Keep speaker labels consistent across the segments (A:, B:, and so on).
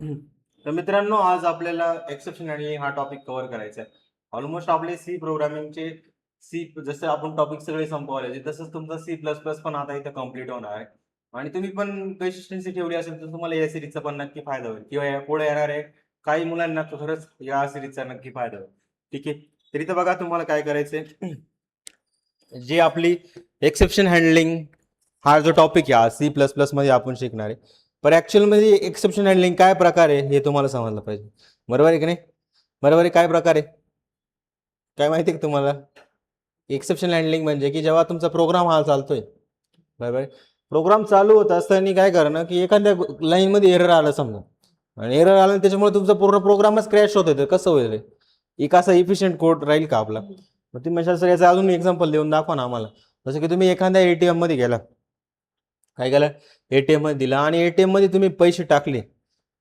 A: तर मित्रांनो, आज आपल्याला एक्सेप्शन हँडलिंग हा टॉपिक कव्हर करायचा आहे. ऑलमोस्ट आपले सी प्रोग्रामिंगचे जसं आपण टॉपिक सगळे संपवले तसंच तुमचा C++ पण आता इथं कंप्लीट होणार आहे. आणि तुम्ही पण कंसिस्टन्सी ठेवली असेल तर तुम्हाला या सिरीजचा पण नक्की फायदा होईल किंवा या पुढे येणार आहे काही मुलांना तर खरंच या सिरीजचा नक्की फायदा होईल. ठीक आहे. तर इथं बघा तुम्हाला काय करायचंय. जी आपली एक्सेप्शन हँडलिंग हा जो टॉपिक आहे C++ मध्ये आपण शिकणार आहे. पण ऍक्च्युअल मध्ये एक्सेप्शन हँडलिंग काय प्रकार आहे हे तुम्हाला समजलं पाहिजे. बरोबर आहे की नाही? बरोबर आहे. काय प्रकार आहे काय माहिती आहे का तुम्हाला? एक्सेप्शन हँडलिंग म्हणजे की जेव्हा तुमचा प्रोग्राम हा चालतोय, बरोबर आहे, प्रोग्राम चालू होत असताना काय करणं की एखाद्या लाईन मध्ये एरर आलं समजा, आणि एरर आलं त्याच्यामुळे तुमचा पूर्ण प्रोग्रामच क्रॅश होतोय, तर कसं होईल? एक असा इफिशियंट कोड राहील का आपला? मग तुम्ही म्हणशाल सर याचं अजून एक्झाम्पल देऊन दाखवा ना आम्हाला. जसं की तुम्ही एखाद्या एटीएम मध्ये गेला, काय केलं, एटीएम मध्ये दिला आणि एटीएम मध्ये तुम्ही पैसे टाकले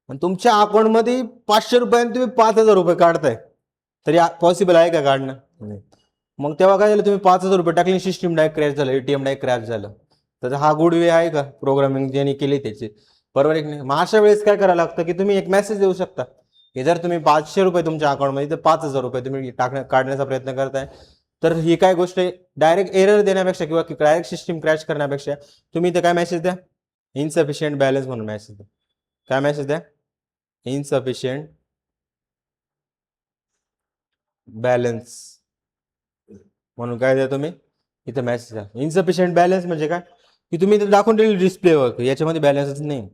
A: आणि तुमच्या अकाउंटमध्ये 500 रुपयांनी तुम्ही 5,000 रुपये काढताय, तरी पॉसिबल आहे का काढणं? नाही. मग तेव्हा काय झालं, तुम्ही 5,000 रुपये टाकले, सिस्टीम डायरेक्ट क्रॅश झालं, एटीएम डायरेक्ट क्रॅश झालं. तर हा गुड वे आहे का प्रोग्रामिंग ज्यांनी केली त्याची? बरोबर आहे की नाही? मग अशा वेळेस काय करायला लागतं की तुम्ही एक मेसेज देऊ शकता की जर तुम्ही 500 रुपये तुमच्या अकाउंटमध्ये तर 5,000 रुपये तुम्ही काढण्याचा प्रयत्न करताय, तर ही काय गोष्ट आहे, डायरेक्ट एरर देण्यापेक्षा किंवा डायरेक्ट सिस्टीम क्रॅश करण्यापेक्षा तुम्ही इथे काय मेसेज द्या, इनसफिशियंट बॅलन्स म्हणून मेसेज द्या. काय मेसेज द्या? इनसफिशियंट बॅलन्स म्हणून काय द्या तुम्ही इथे मेसेज द्या. इनसफिशियंट बॅलन्स म्हणजे काय की तुम्ही इथे दाखवून दिली डिस्प्लेवर याच्यामध्ये बॅलन्सच नाही.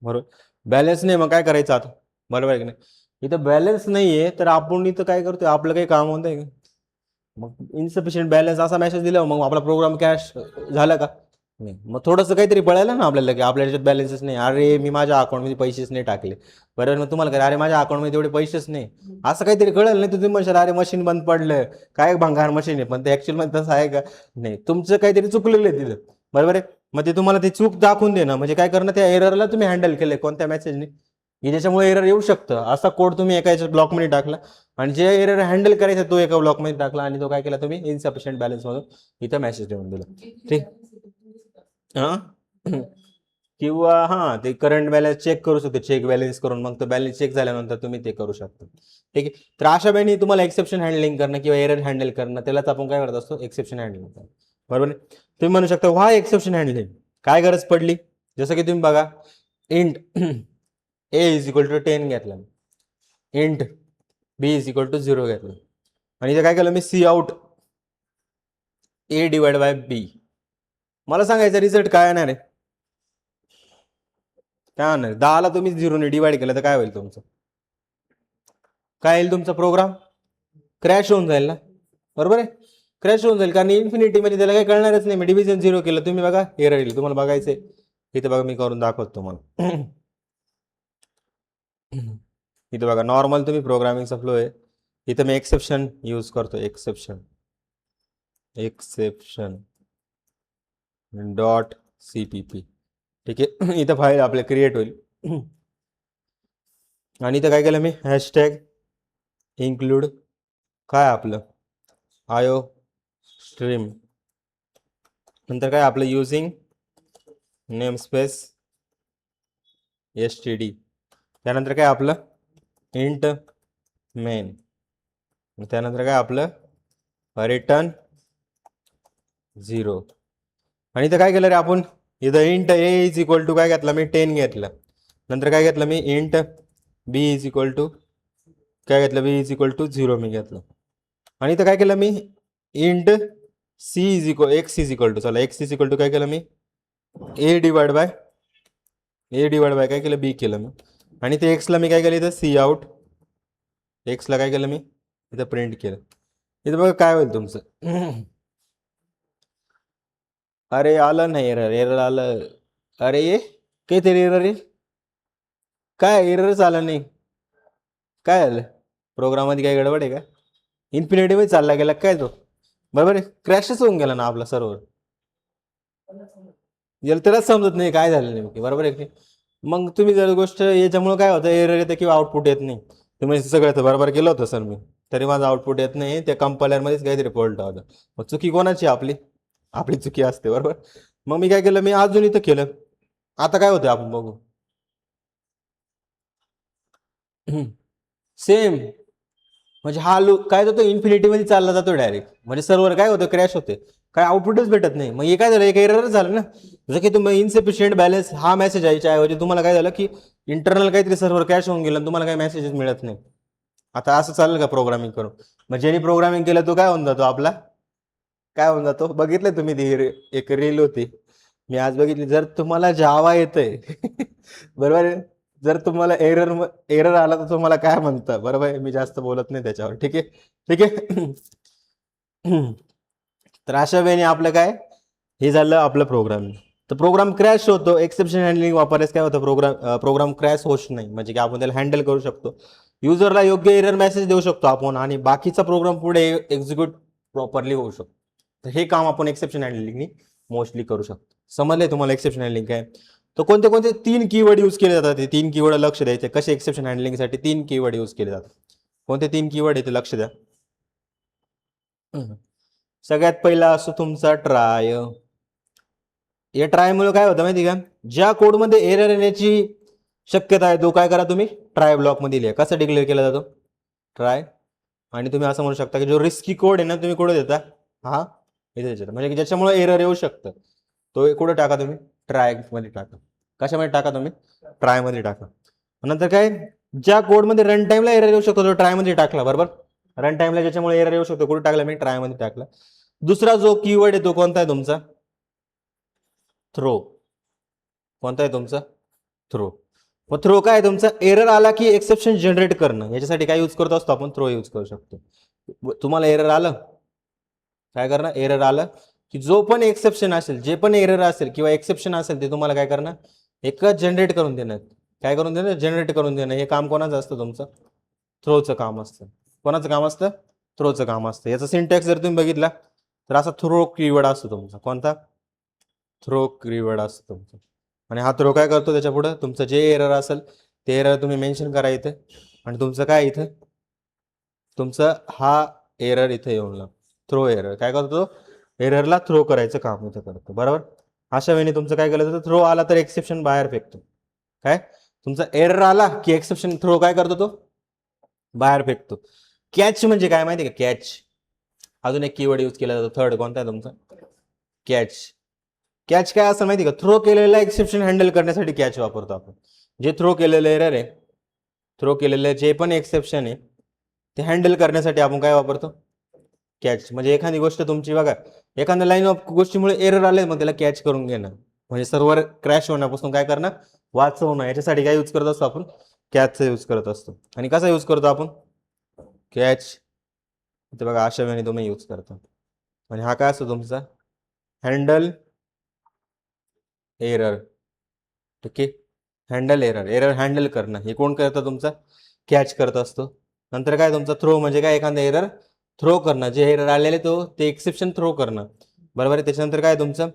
A: बरोबर, बॅलन्स नाही. मग काय करायचं आता? बरोबर आहे की नाही? इथं बॅलन्स नाहीये तर आपण इथं काय करतोय, आपलं काही काम होतंय का? मग इन्सफिशियंट बॅलन्स असा मेसेज दिला मग आपला प्रोग्राम कॅश झाला का? नाही. मग थोडंसं काहीतरी पळायला ना आपल्याला की आपल्या ह्याच्यात बॅलन्सच नाही, अरे मी माझ्या अकाउंटमध्ये पैसेच नाही टाकले. बरोबर, मग तुम्हाला काय, अरे माझ्या अकाउंटमध्ये तेवढे पैसेच नाही, असं काहीतरी कळलं नाही तर तुम्ही म्हणशाल अरे मशीन बंद पडलं, काय भंगार मशीन आहे. पण ते ऍक्च्युअल मध्ये तसं आहे का? नाही, तुमचं काहीतरी चुकलेलं आहे तिथं. बरोबर आहे. मग ते तुम्हाला ते चूक दाखवून देणं म्हणजे काय करणं, त्या एररला तुम्ही हँडल केलंय कोणत्या मेसेजने की ज्याच्यामुळे एरर येऊ शकतं, असा कोड तुम्ही एका याच्या ब्लॉकमध्ये टाकला आणि जे एरर हँडल करायचा तो एका ब्लॉकमध्ये टाकला आणि तो काय केला तुम्ही, इनसफिशियंट बॅलन्स म्हणून इथं मेसेज देऊन दिला. ठीक. हा. किंवा ते करंट बॅलन्स चेक करू शकतो, चेक बॅलन्स करून मग तो बॅलन्स चेक झाल्यानंतर तुम्ही ते करू शकता. ठीक आहे. तर अशा वेळी तुम्हाला एक्सेप्शन हँडलिंग करणं किंवा एरर हँडल करणं त्यालाच आपण काय करत असतो, एक्सेप्शन हँडलिंग. बरोबर आहे. तुम्ही म्हणू शकता व्हाय एक्सेप्शन हँडलिंग, काय गरज पडली? जसं की तुम्ही बघा, int A is equal to 10 घेतला, int B is equal to 0 घेतलं आणि इथे काय केलं मी, cout A divide by B. मला सांगायचं रिझल्ट काय येणार आहे? काय होणार? 10ला तुम्ही 0ने डिवाइड केलं तर काय होईल तुमचं? काय येईल? तुमचा प्रोग्राम क्रॅश होऊन जाईल ना. बरोबर आहे, क्रॅश होऊन जाईल कारण इन्फिनिटी मध्ये त्याला काही कळणारच नाही. मी डिव्हिजन 0 केलं, तुम्ही बघा एरर येईल. तुम्हाला बघायचंय इथे बघा, मी करून दाखवतो तुम्हाला. इथे बघा, नॉर्मल तुम्ही प्रोग्रामिंगचा फ्लो आहे. इथं मी एक्सेप्शन यूज करतो, एक्सेप्शन डॉट CPP. ठीक आहे. इथं फाईल आपल्या क्रिएट होईल आणि इथं काय केलं मी, हॅशटॅग इन्क्लूड काय आपलं आयो स्ट्रीम, नंतर काय आपलं युजिंग नेमस्पेस STD, त्यानंतर काय आपलं इंट मेन, त्यानंतर काय आपलं रिटर्न 0. आणि इथं काय केलं रे आपण, इथं int A is equal to काय घेतला मी, 10 घेतलं. नंतर काय घेतलं मी, int B is equal to काय घेतलं, बी इज इक्वल टू 0 मी घेतलं. आणि इथं काय केलं मी, int C is equal X is equal to, चला एक्स इज इक्वल टू काय केलं मी, ए डिवाइड बाय काय केलं, बी केलं मी. आणि ते एक्सला मी काय केलं, इथं सी आउट एक्सला काय केलं मी, इथं प्रिंट केलं. इथं बघा काय होईल तुमचं. अरे आलं नाही एरर, एरर आलं. अरे काहीतरी एरर आहे, काय एररच आलं नाही, काय आलं प्रोग्राममध्ये, काय गडबड आहे का? इन्फिनिटी मध्ये चालला गेला काय तो? बरोबर आहे, क्रॅशच होऊन गेला ना आपला सर्व्हर. याला त्यालाच समजत नाही काय झालं नेमकी. बरोबर आहे की? मग तुम्ही जर गोष्ट याच्यामुळे काय होतं, एरर येतं किंवा आउटपुट येत नाही. तुम्ही सगळं तर बरोबर केलं होतं सर मी, तरी माझं आउटपुट येत नाही, त्या कंपायलर मध्येच काहीतरी फॉल्ट होतं. मग चुकी कोणाची? आपली आपली चुकी असते. बरोबर. मग मी काय केलं, मी अजून इथं केलं. आता काय होतं आपण बघू. सेम, म्हणजे हा लूप काय होतो इन्फिनिटी मध्ये चालला जातो डायरेक्ट, म्हणजे सर्व्हर काय होतं क्रॅश होते, काय आउटपुटच भेटत नाही. मग हे काय झालं, एक एररच झालं ना. जसं की तुम्ही इन्सफिशियंट बॅलन्स हा मेसेज यायच्या ऐवजी तुम्हाला काय झालं की इंटरनल काहीतरी सर्व्हर क्रॅश होऊन गेलं आणि तुम्हाला काही मेसेजेस मिळत नाही. आता असं चालेल का प्रोग्रामिंग करून? मग ज्यांनी प्रोग्रामिंग केलं तो काय होऊन जातो आपला, काय होऊन जातो. बघितलं तुम्ही ती एक रील होती, मी आज बघितली. जर तुम्हाला जावा येतंय बरोबर आहे, जर तुम्हाला एरर एरर आला तर तुम्हाला काय म्हणतं, बरोबर आहे. मी जास्त बोलत नाही त्याच्यावर, ठीक आहे ठीक आहे. तर अशा वेळी आपलं काय, हे झालं आपलं प्रोग्राम. तर प्रोग्राम क्रॅश होतो, एक्सेप्शन हँडलिंग वापरल्यास काय होतं, प्रोग्राम क्रॅश होत नाही, म्हणजे की आपण त्याला हँडल करू शकतो. युजरला योग्य एरर मेसेज देऊ शकतो आपण, आणि बाकीचा प्रोग्राम पुढे एक्झिक्यूट प्रॉपरली होऊ शकतो. तर हे काम आपण एक्सेप्शन हँडलिंगनी मोस्टली करू शकतो. समजले तुम्हाला एक्सेप्शन हँडलिंग काय? तर कोणते कोणते 3 कीवर्ड यूज केले जातात, ते 3 कीवर्ड लक्ष द्यायचे. कसे एक्सेप्शन हँडलिंगसाठी 3 कीवर्ड यूज केले जातात, कोणते 3 कीवर्ड आहे ते लक्ष द्या. सगळ्यात पहिला असतो तुमचा ट्राय. या ट्रायमुळे काय होतं माहिती का, ज्या कोडमध्ये एरर येण्याची शक्यता आहे तो काय करा तुम्ही ट्राय ब्लॉकमध्ये लिहा. कसा डिक्लेअर केला जातो ट्राय, आणि तुम्ही असं म्हणू शकता की जो रिस्की कोड आहे ना तुम्ही कुठे देता, हा इथे देता, म्हणजे की ज्याच्यामुळे एरर येऊ शकतं तो कुठे टाका तुम्ही ट्राय मध्ये टाका. कशामध्ये टाका तुम्ही ट्राय मध्ये टाका. नंतर काय, ज्या कोडमध्ये रन टाइमला एरर येऊ शकतो तो ट्राय मध्ये टाकला, बरोबर. रन टाइमला ज्याच्यामुळे एरर येऊ शकतो कुठे टाकला, मी ट्राय मध्ये टाकला. दुसरा जो कीवर्ड आहे तो कोणता आहे तुमचा, थ्रो. कोणता आहे तुमचा थ्रो. मग थ्रो काय तुमचा, एरर आला की एक्सेप्शन जनरेट करणं, याच्यासाठी काय यूज करतो असतो आपण, थ्रो यूज करू शकतो. तुम्हाला एरर आलं, काय करणं, एरर आलं की जो पण एक्सेप्शन असेल, जे पण एरर असेल किंवा एक्सेप्शन असेल ते तुम्हाला काय करणं, एकच जनरेट करून देणं. काय करून देणं, जनरेट करून देणं. हे काम कोणाचं असतं, तुमचं थ्रोचं काम असतं. कोणाचं काम असतं, थ्रोचं काम असतं. याचा सिंटॅक्स जर तुम्ही बघितला तर असा थ्रो कीवर्ड असतो तुमचा, कोणता थ्रो कीवर्ड असतो तुमचा. आणि हा थ्रो काय करतो, त्याच्या पुढे तुमचं जे एरर असेल ते एरर तुम्ही मेन्शन करा इथे, आणि तुमचं काय इथं तुमचं हा एरर इथे येऊन लागतो. थ्रो एरर काय करतो, एररला थ्रो करायचं काम इथं करतो, बरोबर. अशा वेळी तुमचं काय केलं जातं, थ्रो आला तर एक्सेप्शन बाहेर फेकतो. काय तुमचा एरर आला की एक्सेप्शन थ्रो काय करतो, तो बाहेर फेकतो. कॅच म्हणजे काय माहिती का, कॅच. अजून एक कीवर्ड यूज केला जातो, थर्ड कोणता आहे तुमचा, कॅच. कॅच काय असं माहिती का, थ्रो केलेला एक्सेप्शन हँडल करण्यासाठी कॅच वापरतो आपण. जे थ्रो केलेलं एरर आहे, थ्रो केलेलं जे पण एक्सेप्शन आहे ते हँडल करण्यासाठी आपण काय वापरतो, कॅच. म्हणजे एखादी गोष्ट तुमची बघा, एखाद्या लाईन ऑफ गोष्टीमुळे एरर आले, मग त्याला कॅच करून घेणं, म्हणजे सर्व्हर क्रॅश होण्यापासून काय करणं, वाचवणं. याच्यासाठी काय यूज करत असतो आपण, कॅचचा यूज करत असतो. आणि कसा यूज करतो आपण कॅच, इथे बघा अशा वेळी तुम्ही यूज करता. आणि हा काय असतो तुमचा हँडल एरर, ठीक आहे. हँडल एरर, एरर हँडल करणं हे कोण करतं, तुमचा कॅच करत असतो. नंतर काय तुमचा थ्रो म्हणजे काय, एखादा एरर थ्रो करणं, जे एरर आलेले तो ते एक्सेप्शन थ्रो करणं, बरोबर आहे. त्याच्यानंतर काय तुमचं,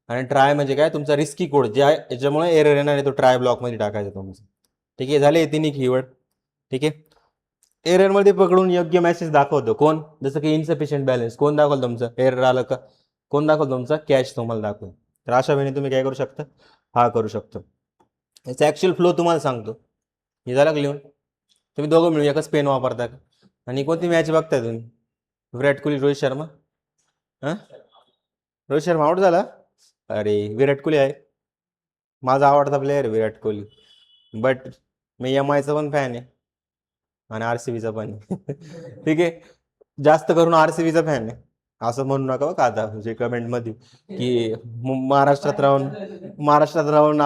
A: आणि ट्राय म्हणजे काय तुमचा रिस्की कोड, जे आहे याच्यामुळे एरर येणार आहे तो ट्राय ब्लॉकमध्ये टाकायचा तुमचं, ठीक आहे. झाले तिन्ही कीवर्ड, ठीक आहे. एरर मध्ये पकडून योग्य मेसेज दाखवतो कोण, जसं की इन्सफिशियंट बॅलन्स कोण दाखवलं तुमचं, एरर आलं का कोण दाखवलं तुमचा, कॅच तुम्हाला दाखवलं. तर अशा वेळी तुम्ही काय करू शकता, हा करू शकतो. याचा ऍक्च्युअल फ्लो तुम्हाला सांगतो. हे झालं का लिहून, तुम्ही दोघं मिळून एकच पेन वापरता का, आणि कोणती मॅच बघताय तुम्ही, विराट कोहली रोहित शर्मा, हा रोहित शर्मा आउट झाला, अरे विराट कोहली आहे माझा आवडता प्लेअर विराट कोहली, बट मी एम आयचा पण फॅन आहे आणि आरसीबीचा पण आहे. ठीक आहे, जास्त करून आरसीबीचा फॅन आहे. असं म्हणू नका बघा आता म्हणजे कमेंट मध्ये की महाराष्ट्रात राहून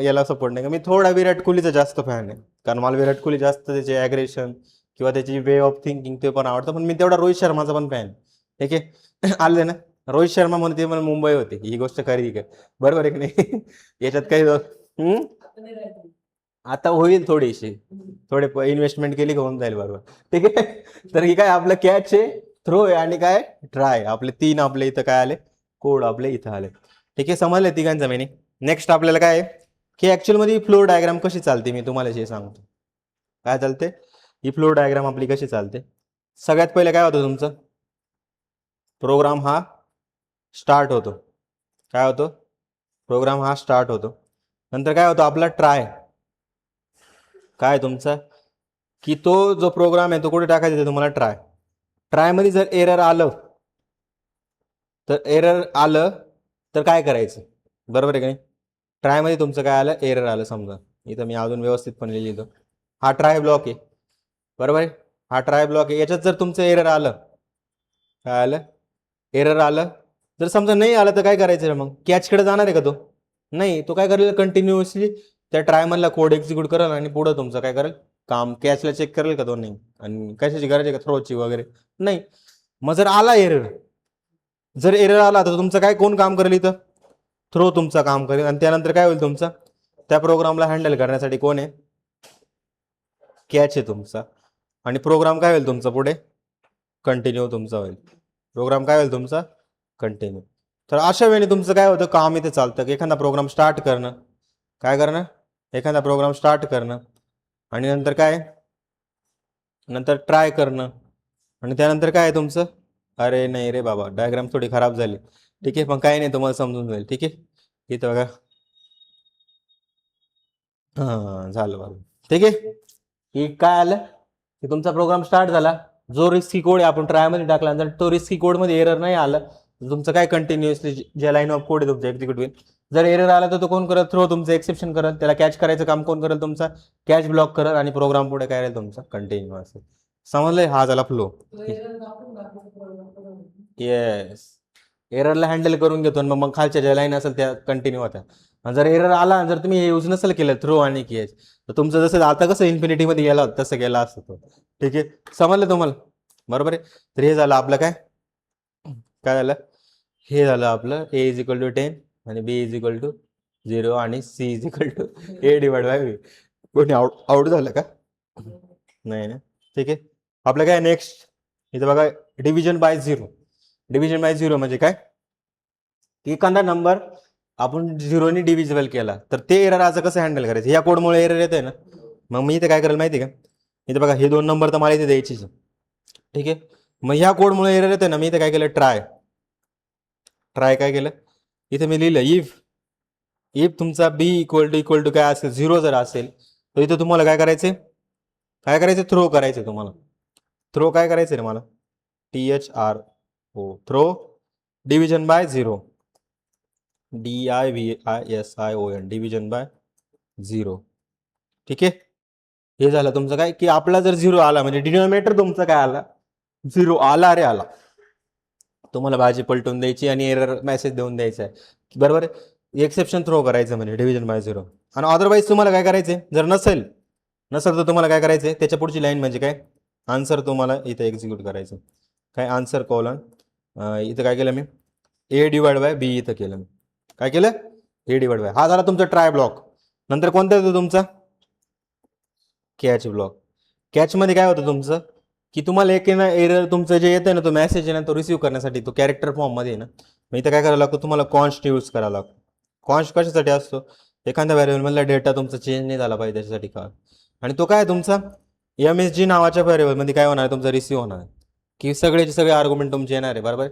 A: याला सपोर्ट नाही का. मी थोडा विराट कोहलीचा जास्त फॅन आहे, कारण मला विराट कोहली जास्त त्याचे अग्रेशन किंवा त्याची वे ऑफ थिंकिंग ते पण आवडतं. पण मी तेवढा रोहित शर्माचा पण फॅन, ठीक आहे. आले ना, रोहित शर्मा म्हणते मला मुंबई होती, ही गोष्ट खरी का, बरोबर आहे की नाही. याच्यात काही आता होईल थोडीशी, थोडे इन्व्हेस्टमेंट केली का होऊन जाईल, बरोबर, ठीक आहे. तर ही काय आपलं कॅच आहे, थ्रो आहे, आणि काय ट्राय, आपले तीन आपले इथं काय आले, कोड आपले इथं आले, ठीक आहे. समजले तिघांचा मिनिंग. नेक्स्ट आपल्याला काय आहे की ऍक्च्युअल मध्ये फ्लो डायग्राम कशी चालते, मी तुम्हाला जे सांगतो काय चालते, ही फ्लो डायग्राम आपली कशी चालते. सगळ्यात पहिले काय होतं तुमचं, प्रोग्राम हा स्टार्ट होतो, काय होतो, प्रोग्राम हा स्टार्ट होतो. नंतर काय होतं आपला ट्राय, काय तुमचा की तो जो प्रोग्राम आहे तो कुठे टाकायचा आहे तुम्हाला ट्रायमध्ये जर एरर आलं तर काय करायचं, बरोबर आहे का नाही. ट्रायमध्ये तुमचं काय आलं, एरर आलं समजा, इथं मी अजून व्यवस्थितपणे लिहितो. हा ट्राय ब्लॉक आहे, बरोबर आहे. हा ट्राय ब्लॉक आहे. याच्यात जर तुमचं एरर आलं, काय आलं, एरर आलं. जर समजा नाही आलं तर काय करायचं मग, कॅचकडे जाणार आहे का तो, नाही. तो काय करेल, कंटिन्युअसली त्या ट्रायमधला कोड एक्झिक्यूट करेल आणि पुढं तुमचं काय करेल काम, कॅचला चेक करेल का तो, नाही. आणि कशाची गरज आहे का, थ्रोची वगैरे नाही. मग जर एरर आला तर तुमचं काय, कोण काम करेल इथं, थ्रो तुमचा काम करेल. आणि त्यानंतर काय होईल तुमचं, त्या प्रोग्रामला हँडल करण्यासाठी कोण आहे, कॅच आहे तुमचा. आणि प्रोग्राम काय होईल तुमचा पुढे, कंटिन्यू तुमचा होईल. प्रोग्राम काय होईल तुमचा, कंटिन्यू. तर अशा वेळी तुमचं काय होतं, काम इथे चालतं की एखादा प्रोग्राम स्टार्ट करणं, काय करणं, एखादा प्रोग्राम स्टार्ट करणं, आणि नंतर काय, नंतर ट्राय करणं, आणि त्यानंतर काय आहे तुमचं, अरे नाही रे बाबा, डायग्राम थोडी खराब झाली, ठीक आहे, पण काही नाही, तुम्हाला समजून जाईल, ठीक आहे. इथं बघा, हां झालं बघा, ठीक आहे. की काय आलं की तुमचा प्रोग्राम स्टार्ट झाला, जो रिस्की कोड आहे आपण ट्रायमध्ये टाकला, नंतर तो रिस्की कोडमध्ये एरर नाही आलं, तुमचं काय कंटिन्युअसली ज्या लाईन ऑफ कोड आहे तुमचं एक्झिक्यूट होईल. जर एरर आला तर तो कोण करत, थ्रो तुमचं एक्सेप्शन करत, त्याला कॅच करायचं काम कोण करेल, तुमचा कॅच ब्लॉक करत, आणि प्रोग्राम पुढे काय राहील तुमचा, कंटिन्यू असेल. समजलंय, हा झाला फ्लो. येस, एररला हँडल करून घेतो, मग खालच्या ज्या लाईन असेल त्या कंटिन्यू होत्या. आणि जर एरर आला, जर तुम्ही हे यूज नसेल केलं थ्रो आणि कॅच, तर तुमचं जसं आता कसं इन्फिनिटीमध्ये गेला होता तसं गेला असतं तो, ठीक आहे. समजलं तुम्हाला, बरोबर आहे. तर हे झालं आपलं काय, काय झालं, हे झालं आपलं ए इज इक्वल टू 10 आणि बी इज इक्वल टू 0 आणि C is equal to A divide by B. कोणी आउट झालं का, नाही ना, ठीक आहे. आपलं काय नेक्स्ट, इथं बघा, division by zero. Division by zero म्हणजे काय, की एखादा नंबर आपण झिरोनी डिव्हिजिबल केला तर ते एरर असं कसं हँडल करायचं, या कोडमुळे एरर येते ना. मग मी इथे काय करेल माहिती आहे का, इथे बघा, हे 2 नंबर तर मला इथे द्यायचीच, ठीक आहे. मग ह्या कोडमुळे एरर येते ना, मी इथे काय केलं, ट्राय काय केलं, इथे मी लिहिलं इफ तुमचा बी इक्वल टू काय असेल, 0 जर असेल, तर इथे तुम्हाला काय करायचं, थ्रो करायचं तुम्हाला. थ्रो काय करायचं रे मला, THRO, throw division by zero, DIVISION, division by zero, ठीक आहे. हे झालं तुमचं काय, की आपला जर 0 आला म्हणजे डिनॉमिनेटर तुमचा काय आला, 0 आला रे आला, तुम्हाला भाजी पलटून द्यायची आणि एरर मेसेज देऊन द्यायचा आहे, बरोबर आहे. एक्सेप्शन थ्रो करायचं म्हणजे डिव्हिजन बाय झिरो. आणि अदरवाईज तुम्हाला काय करायचंय, जर नसेल तर तुम्हाला काय करायचंय, त्याच्या पुढची लाईन म्हणजे काय, आन्सर तुम्हाला इथे एक्झिक्यूट करायचं, काय आन्सर कॉलन, इथं काय केलं मी, ए डिवाइड बाय बी इथं केलं मी, काय केलं, ए डिवाइड बाय. हा झाला तुमचा ट्राय ब्लॉक. नंतर कोणता येतो तुमचा, कॅच ब्लॉक. कॅचमध्ये काय होतं तुमचं, की तुम्हाला एक ना एरर तुमचं जे येतं ना, तो मेसेज आहे ना, तो रिसिव्ह करण्यासाठी तो कॅरेक्टर फॉर्ममध्ये आहे ना, मग इथं काय करावं लागतं तुम्हाला, कॉन्स्ट यूज करावा लागतो. कॉन्स्ट कशासाठी असतो, एखाद्या व्हेरिएबलमधला डेटा तुमचा चेंज नाही झाला पाहिजे त्याच्यासाठी का. आणि तो काय तुमचा MSG नावाच्या व्हेरिएबलमध्ये काय होणार आहे, तुमचा रिसिव्ह होणार आहे, की सगळेचे सगळे आर्ग्युमेंट तुमचे येणार आहे, बरोबर.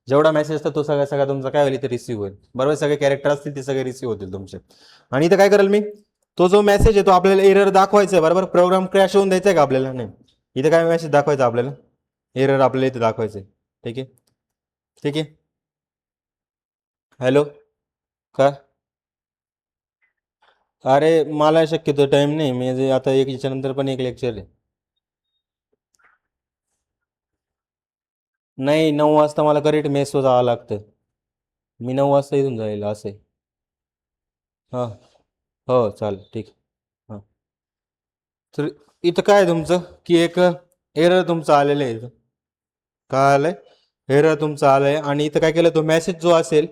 A: जेवढा मेसेज असतो तो सगळा तुमचा काय होईल, इथे रिसिव्ह होईल, बरोबर. सगळे कॅरेक्टर असतील ते सगळे रिसिव्ह होतील तुमचे. आणि इथं काय करेल मी, तो जो मेसेज आहे तो आपल्याला एरर दाखवायचा आहे, बरोबर. प्रोग्राम क्रॅश होऊन द्यायचा आहे का आपल्याला, नाही. इथे काय मेसेज दाखवायचा आपल्याला, एरर आपल्याला इथे दाखवायचं आहे, ठीक आहे, ठीक आहे. हॅलो, का, अरे मला शक्यतो टाइम नाही, म्हणजे आता एक याच्यानंतर पण एक लेक्चर आहे. नाही, 9 वाजता मला करेक्ट मेसवर जावं लागतं, मी 9 वाजता इथून जाईल असं आहे. हां, हो चालेल, ठीक आहे. हां, तर इथं काय आहे तुमचं, की एक एरर तुमचं आलेलं आहे, इथं काय आलंय, एरर तुमचं आलंय. आणि इथं काय केलं, तो मेसेज जो असेल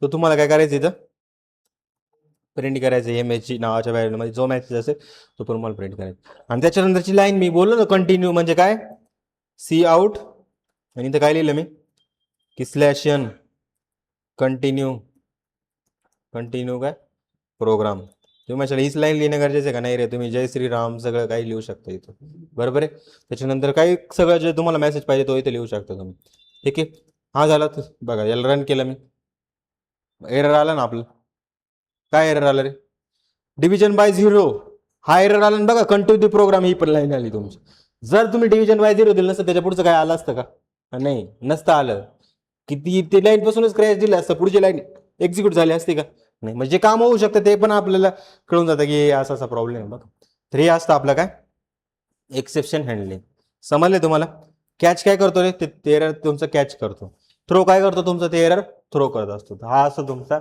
A: तो तुम्हाला काय करायचं, इथं प्रिंट करायचं, MSG नावाच्या व्हॅल्यूमध्ये जो मेसेज असेल तो तुम्हाला प्रिंट करायचा. आणि त्याच्यानंतरची लाईन मी बोललो ना, कंटिन्यू म्हणजे काय, सी आउट, आणि इथं काय लिहिलं मी, की /n कंटिन्यू काय प्रोग्राम. तुम्ही म्हणाल हीच लाईन लिहिणं गरजेचं आहे का, नाही रे, तुम्ही जय श्रीराम सगळं काही लिहू शकता इथं, बरोबर आहे. त्याच्यानंतर काही सगळं जे तुम्हाला मेसेज पाहिजे तो इथे लिहू शकता तुम्ही, ठीक आहे. हा झाला, बघा याला रन केलं मी, एरर आला ना आपलं, काय एरर आलं रे, डिव्हिजन बाय झिरो, हा एरर आला ना बघा, कंटिन्यू प्रोग्राम ही पण लाईन आली तुमची. जर तुम्ही डिव्हिजन वाय 0 दिलं नसतं त्याच्या पुढचं काय आलं असतं का? नाही, नसतं आलं. किती ते लाईन पासूनच क्रॅश दिलं असतं, पुढची लाईन एक्झिक्यूट झाली असते का? नाही. म्हणजे काम होऊ शकतं ते पण आपल्याला कळून जातं की असा असा प्रॉब्लेम आहे बघा. तर हे असतं आपलं काय, एक्सेप्शन हँडलिंग. समजले तुम्हाला? कॅच काय करतो रे, ते एरर तुमचं कॅच करतो. थ्रो काय करतो तुमचं, ते एरर थ्रो करत असतो. हा असं तुमचा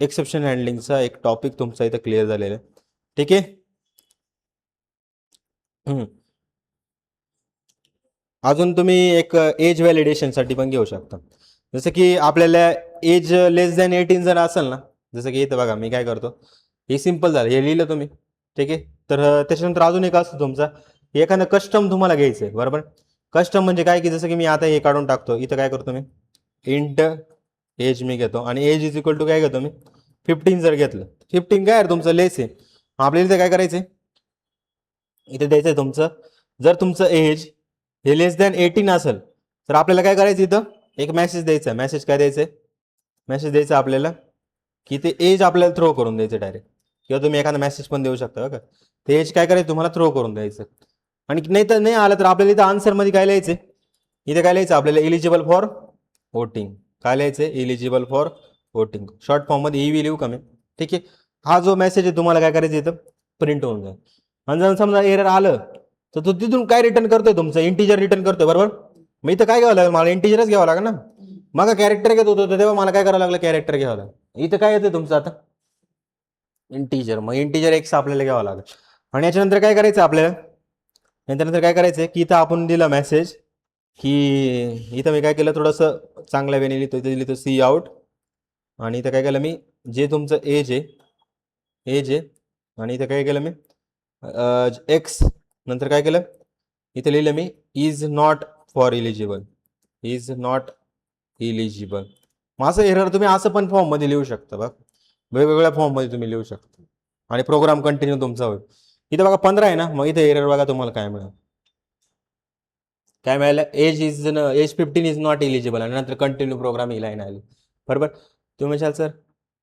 A: एक्सेप्शन हँडलिंगचा एक टॉपिक तुमचा इथं क्लिअर झालेला आहे. ठीक आहे. अजून तुम्ही एक एज व्हॅलिडेशनसाठी पण घेऊ शकता. जसं की आपल्याला एज लेस दॅन 18 जर असेल ना, जसं की इथं बघा मी काय करतो, हे सिम्पल झालं, हे लिहिलं तुम्ही. ठीक आहे. तर त्याच्यानंतर अजून एक असतं तुमचा, एखादं कस्टम तुम्हाला घ्यायचं आहे, बरोबर. कस्टम म्हणजे काय, की जसं की मी आता हे काढून टाकतो, इथं काय करतो मी, इंट एज मी घेतो आणि एज इज इक्वल टू काय घेतो मी, 15 जर घेतलं. 15 काय तुमचं लेस आहे, आपल्याला इथं काय करायचं आहे, इथे द्यायचं आहे तुमचं, जर तुमचं एज हे लेस दॅन 18 असेल तर आपल्याला काय करायचं, इथं एक मेसेज द्यायचा. मेसेज काय द्यायचं, मेसेज द्यायचा आपल्याला की ते एज आपल्याला थ्रो करून द्यायचं डायरेक्ट, किंवा तुम्ही एखादा मेसेज पण देऊ शकता बघा. ते एज काय करायचं तुम्हाला, थ्रो करून द्यायचं. आणि नाही तर नाही आलं तर आपल्याला इथं आन्सरमध्ये काय लिहायचं, इथे काय लिहायचं आपल्याला, इलिजिबल फॉर वोटिंग. काय लिहायचं, इलिजिबल फॉर वोटिंग. शॉर्ट फॉर्ममध्ये ईव्ही लिहू का मी. ठीक आहे. हा जो मेसेज आहे तुम्हाला काय करायचं, इथं प्रिंट होऊन जाईल. आणि जर समजा एरर आलं तर तो तिथून काय रिटर्न करतोय, तुमचं इंटिजर रिटर्न करतोय, बरोबर. मग इथं काय घ्यावं लागेल, मला इंटिजरच घ्यावं लागेल ना. मग कॅरेक्टर घेत होतो तेव्हा मला काय करावं लागलं, कॅरेक्टर घ्यावं लागलं. इथं काय येतं तुमचं आता, इंटिजर. मग इंटिजर एक्स आपल्याला घ्यावं लागेल. आणि याच्यानंतर काय करायचं आपल्याला, याच्यानंतर काय करायचं की इथं आपण दिला मेसेज की, इथं मी काय केलं, थोडंसं चांगल्या वेने लिहितो, इथं लिहितो सी आउट. आणि इथं काय केलं मी, जे तुमचं एज आहे, आणि इथं काय केलं मी, एक्स. नंतर काय केलं, इथं लिहिलं me is not for eligible, is not eligible. मग असं एरर तुम्ही असं पण फॉर्ममध्ये लिहू शकता बघ, वेगवेगळ्या फॉर्ममध्ये तुम्ही लिहू शकता आणि प्रोग्राम कंटिन्यू तुमचा होईल. इथं बघा 15 आहे ना, मग इथे एरर बघा तुम्हाला काय मिळेल, काय मिळालं, एज 15 इज नॉट इलिजिबल, आणि नंतर कंटिन्यू प्रोग्राम ही लाईन आली, बरोबर. तुम्ही म्हणशाल सर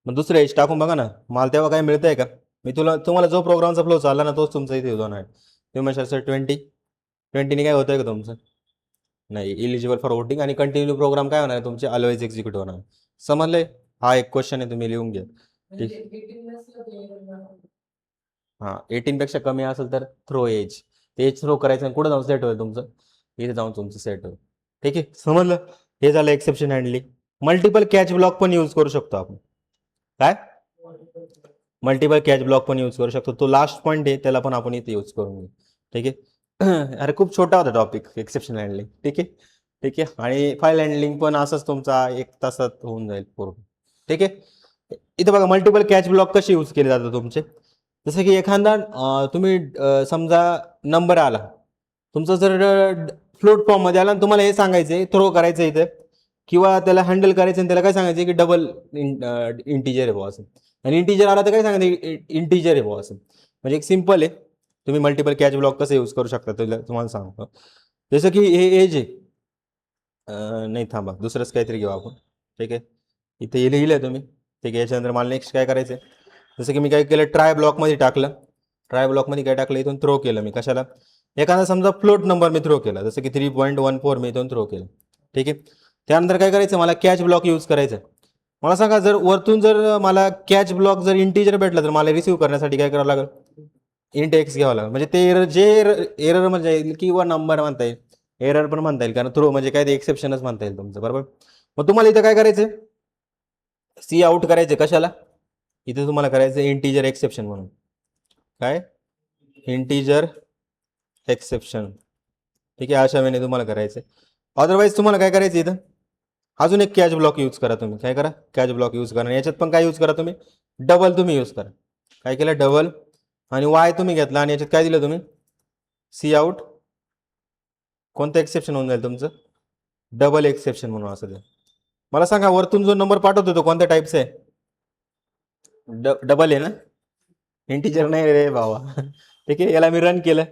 A: मग दुसरं एज टाकून बघा ना, मला तेव्हा काय मिळतंय का. मी तुम्हाला जो प्रोग्रामचा फ्लो चालला ना तोच तुमचा इथे होणार आहे. तुम्ही म्हणशाल सर 20 काय होतंय का तुमचं, नाही, इलिजिबल फॉर वोटिंग. आणि कंटिन्यू प्रोग्राम काय होणार आहे तुमचे, ऑलवेज एक्झिक्यूट होणार. समजले. हा एक क्वेश्चन आहे, तुम्ही लिहून घ्या. हां, 18 पेक्षा कमी असेल तर थ्रो एज, ते एज थ्रो करायचं आणि कुठं जाऊन सेट होईल तुमचं, इथे जाऊन तुमचं सेट होईल. ठीक आहे, समजलं. हे झालं exception handling. Multiple catch block पण यूज करू शकतो आपण. काय, मल्टिपल कॅच ब्लॉक पण यूज करू शकतो. तो लास्ट पॉईंट आहे, त्याला पण आपण इथे यूज करून घेऊ. ठीक आहे. अरे खूप छोटा होता टॉपिक, एक्सेप्शन हँडलिंग. ठीक आहे. ठीक आहे. आणि फाईल हँडलिंग पण असंच तुमचा 1 तासात होऊन जाईल पूर्ण. ठीक आहे. इथं बघा मल्टिपल कॅच ब्लॉक कसे यूज केले जातात तुमचे. जसं की एखादा तुम्ही समजा नंबर आला तुमचा, जर फ्लोट फॉर्ममध्ये आला आणि तुम्हाला हे सांगायचं आहे, थ्रो करायचं इथे, किंवा त्याला हँडल करायचं आणि त्याला काय सांगायचं की डबल इंटिजर आहे बुवा असं. आणि इंटिजर आला तर काय सांगायचं, इंटिजर आहे बुवा असं. म्हणजे एक सिम्पल आहे, तुम्ही मल्टिपल कॅच ब्लॉक कसं यूज करू शकता तुम्हाला सांगतो. जसं की हे एज आहे, नाही थांबा, दुसरंच काहीतरी घेऊ आपण. ठीक आहे. इथे हे लिहिलं तुम्ही. ठीक आहे. याच्यानंतर मला नेक्स्ट काय करायचं आहे, जसं की मी काय केलं, ट्राय ब्लॉकमध्ये टाकलं. ट्राय ब्लॉकमध्ये काय टाकलं, इथून थ्रो केलं मी. कशाला, एखादा समजा फ्लोट नंबर मी थ्रो केला, जसं की 3.14 मी इथून थ्रो केलं. ठीक आहे. त्यानंतर काय करायचं, मला कॅच ब्लॉक यूज करायचं. मला सांगा, जर वरतून जर मला कॅच ब्लॉक जर इंटिजर भेटला तर मला रिसीव्ह करण्यासाठी काय करावं लागेल, इंट एक्स घ्यावं लागेल. म्हणजे ते एरर, जे एरर म्हणजे येईल किंवा नंबर म्हणता येईल, एरर पण म्हणता येईल, कारण थ्रो म्हणजे काय ते एक्सेप्शनच म्हणता येईल तुमचं, बरोबर. मग तुम्हाला इथं काय करायचं, सी आउट करायचं. कशाला, इथे तुम्हाला करायचं इंटिजर एक्सेप्शन म्हणून. काय, इंटिजर एक्सेप्शन. ठीक आहे. अशा वेळेने तुम्हाला करायचं. अदरवाईज तुम्हाला काय करायचं, इथं अजून एक कॅच ब्लॉक यूज करा तुम्ही. काय करा, कॅच ब्लॉक यूज करा. याच्यात पण काय यूज करा तुम्ही, डबल तुम्ही यूज करा. काय केलं, डबल. आणि वाय तुम्ही घेतला आणि याच्यात काय दिलं तुम्ही, सी आउट. कोणतं एक्सेप्शन होऊन जाईल तुमचं, डबल एक्सेप्शन म्हणून असं द्या. मला सांगा, वरतून जो नंबर पाठवतो तो कोणत्या टाईपचा आहे, डबल आहे ना, इंटिजर नाही रे बाबा. ठीक आहे. याला मी रन केलं,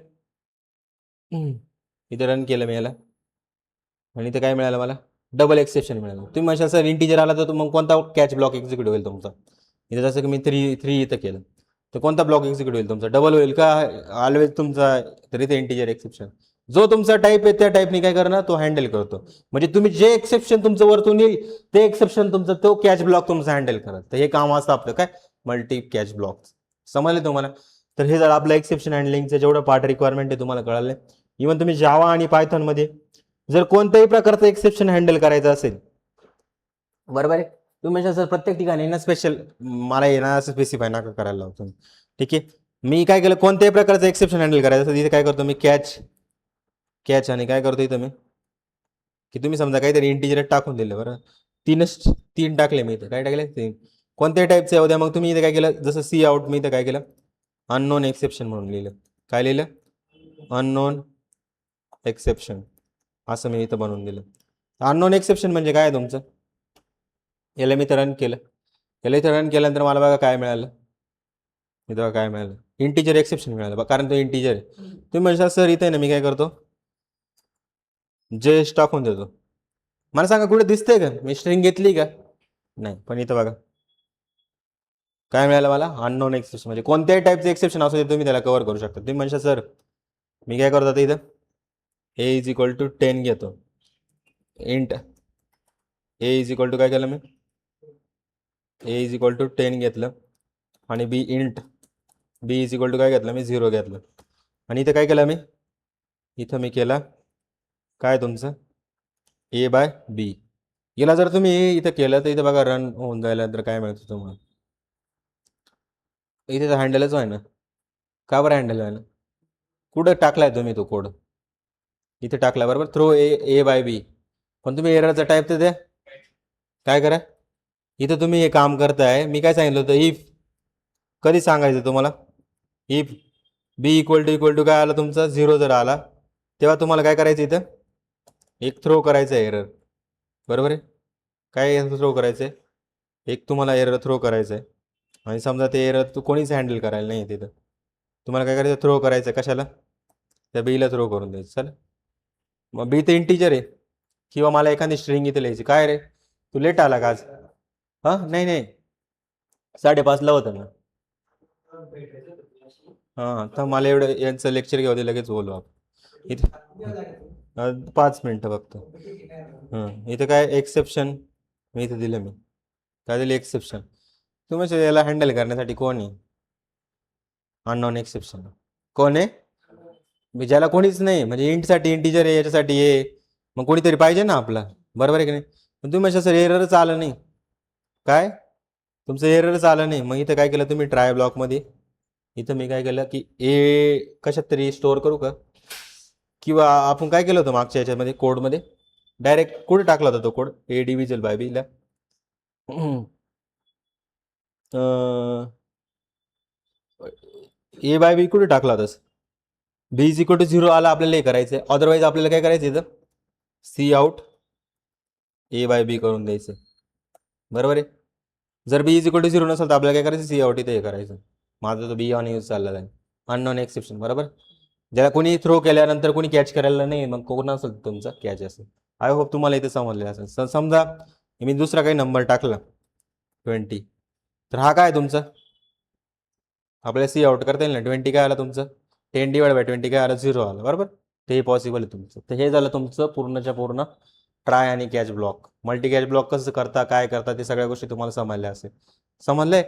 A: इथे रन केलं मी याला, आणि इथे काय मिळालं मला, डबल एक्सेप्शन मिळालं. तुम्ही म्हणशाल सर इंटिजर आला तर मग कोणता कॅच ब्लॉक एक्झिक्यूट होईल तुमचा. इथं जसं की मी थ्री इथं केलं, तर कोणता ब्लॉक एक्झिक्यूट होईल तुमचा, डबल होईल का ऑलवेज तुमचा, तर इथे इंटिजर एक्सेप्शन जो तुमचा टाईप आहे त्या टाईपने काय करणार तो हँडल करतो. म्हणजे तुम्ही जे एक्सेप्शन तुमचं वरतून येईल ते एक्सेप्शन तुमचं तो कॅच ब्लॉक तुमचा हँडल करत. तर हे काम असतं आपलं काय, मल्टी कॅच ब्लॉक. समजले तुम्हाला. तर हे जर आपलं एक्सेप्शन हँडलिंगचं जेवढं पार्ट रिक्वायरमेंट आहे तुम्हाला कळालं. इव्हन तुम्ही जावा आणि पायथॉन मध्ये जर कोणत्याही प्रकारचं एक्सेप्शन हँडल करायचं असेल, बरोबर आहे, तुम्ही म्हणजे सर प्रत्येक ठिकाणी ना स्पेशल मला येणार असं स्पेसिफाय नका करायला लावतो. ठीक आहे, मी काय केलं, कोणत्याही प्रकारचं एक्सेप्शन हँडल करायचं असेल इथे काय करतो मी, कॅच आणि काय करतो इथं मी, की तुम्ही समजा काहीतरी इंटिजर टाकून दिलं, बरं तीन टाकले मी इथं, काय टाकले, 3. कोणत्याही टाईपचे होत्या, मग तुम्ही इथे काय केलं, जसं सी आउट मी इथं काय केलं, अननोन एक्सेप्शन म्हणून लिहिलं. काय लिहिलं, अननोन एक्सेप्शन, असं मी इथं बनवून दिलं. अननोन एक्सेप्शन म्हणजे काय तुमचं, याला मी तर रन केलं, याला इथं रन केल्यानंतर मला बघा काय मिळालं, इथं काय मिळालं, इंटिजर एक्सेप्शन मिळालं, कारण तो इंटिजर आहे. तुम्ही म्हणता सर इथे ना मी काय करतो, जे टाकून देतो. मला सांगा कुठे दिसतंय का मी स्ट्रिंग घेतली का, नाही, पण इथं बघा काय मिळालं मला, अननोन एक्सेप्शन. म्हणजे कोणत्याही टाईपचं एक्सेप्शन असू दे तुम्ही त्याला कव्हर करू शकता. तुम्ही म्हणता सर मी काय करतो आता इथं ए इज इक्वल टू 10 घेतो, int A is equal to काय केलं मी, ए इज इक्वल टू 10 घेतलं, आणि B int B is equal to काय घेतलं मी, 0 घेतलं. आणि इथं काय केलं मी, इथं मी केला काय तुमचं ए बाय बी. याला जर तुम्ही इथं केलं तर इथं बघा रन होऊन जायला तर काय मिळतं तुम्हाला, इथे तर हँडलच आहे ना, का बरं हँडल आहे ना, कुठं टाकलाय तुम्ही तो कोड, इथे टाकला बरोबर, थ्रो ए बाय बी, पण तुम्ही एररचा टाईप तर द्या. काय करा, इथं तुम्ही हे काम करताय, मी काय सांगितलं होतं, इफ कधी सांगायचं तुम्हाला, इफ बी इक्वल टू काय आला तुमचा 0 जर आला तेव्हा तुम्हाला काय करायचं, इथं एक थ्रो करायचं आहे एरर, बरोबर आहे, काय थ्रो करायचं आहे, एक तुम्हाला एरर थ्रो करायचं आहे. आणि समजा ते एरर तू कोणीच हँडल करायला नाही तिथं, तुम्हाला काय करायचं, थ्रो करायचं, कशाला, त्या बीला थ्रो करून द्यायचं. चला, मग बी ते इंटिजर आहे, किंवा मला एखादी स्ट्रिंग इथे लिहायची, काय रे तू लेट आला का आज, हां नाही 5:30ला होतं ना, हां तर मला एवढं यांचं लेक्चर घेऊ दे, लगेच बोलू आपण इथे, 5 मिनटं फक्त. इथं काय एक्सेप्शन मी इथे दिलं, मी काय दिलं एक्सेप्शन, तुम्ही याला हँडल करण्यासाठी कोण आहे, अननोन एक्सेप्शन कोण आहे, ज्याला कोणीच नाही, म्हणजे इंटसाठी इंटिजर आहे, याच्यासाठी आहे, मग कोणीतरी पाहिजे ना आपला, बरोबर आहे की नाही. पण तुम्ही सर एररच आलं नाही, काय तुमचं एररच आलं नाही, मग इथं काय केलं तुम्ही ट्राय ब्लॉकमध्ये, इथं मी काय केलं की ए कशात तरी स्टोअर करू का, किंवा आपण काय केलं होतं मागच्या याच्यामध्ये कोडमध्ये डायरेक्ट कुठे टाकला होता तो कोड, ए डिव्हिजल बाय बीला, ए बाय बी कुठे टाकला होतास, बी इज इक्वल टू 0 आला आपल्याला हे करायचं आहे, अदरवाईज आपल्याला काय करायचं इथं सी आउट ए बाय बी करून द्यायचं, बरोबर आहे. जर बी इज इक्वल टू 0 नसेल तर आपल्याला काय करायचं, सी आउट इथे हे करायचं. माझा तो बी ऑन यूज चालला आहे, अननोन एक्सेप्शन, बरोबर. ज्याला कोणी थ्रो केल्यानंतर कोणी कॅच करायला नाही, मग कोण असेल तुमचा कॅच असेल. आय होप तुम्हाला इथे समजलेलं असेल. समजा मी दुसरा काही नंबर टाकला 20, तर हा काय तुमचा आपल्याला सी आउट करता येईल ना, 20 काय आला तुमचं, 10/20 काय आलं, 0 आलं, बरोबर. ते पॉसिबल आहे तुमचं. तर हे झालं तुमचं पूर्णच्या पूर्ण ट्राय आणि catch block. Multi catch block कसं करता, काय करता, ते सगळ्या गोष्टी तुम्हाला समजल्या असेल. समजले.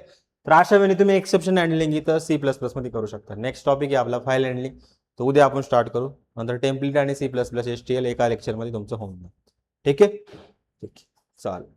A: तर अशा वेळी तुम्ही एक्सेप्शन हँडलिंग इथं C++ मध्ये करू शकता. नेक्स्ट टॉपिक आहे आपला फाईल हँडलिंग, तर उद्या आपण स्टार्ट करू. नंतर टेम्पलेट आणि C++ HTML एका लेक्चरमध्ये तुमचं होऊन जाईल. ठीक आहे, ठीक आहे, चालेल.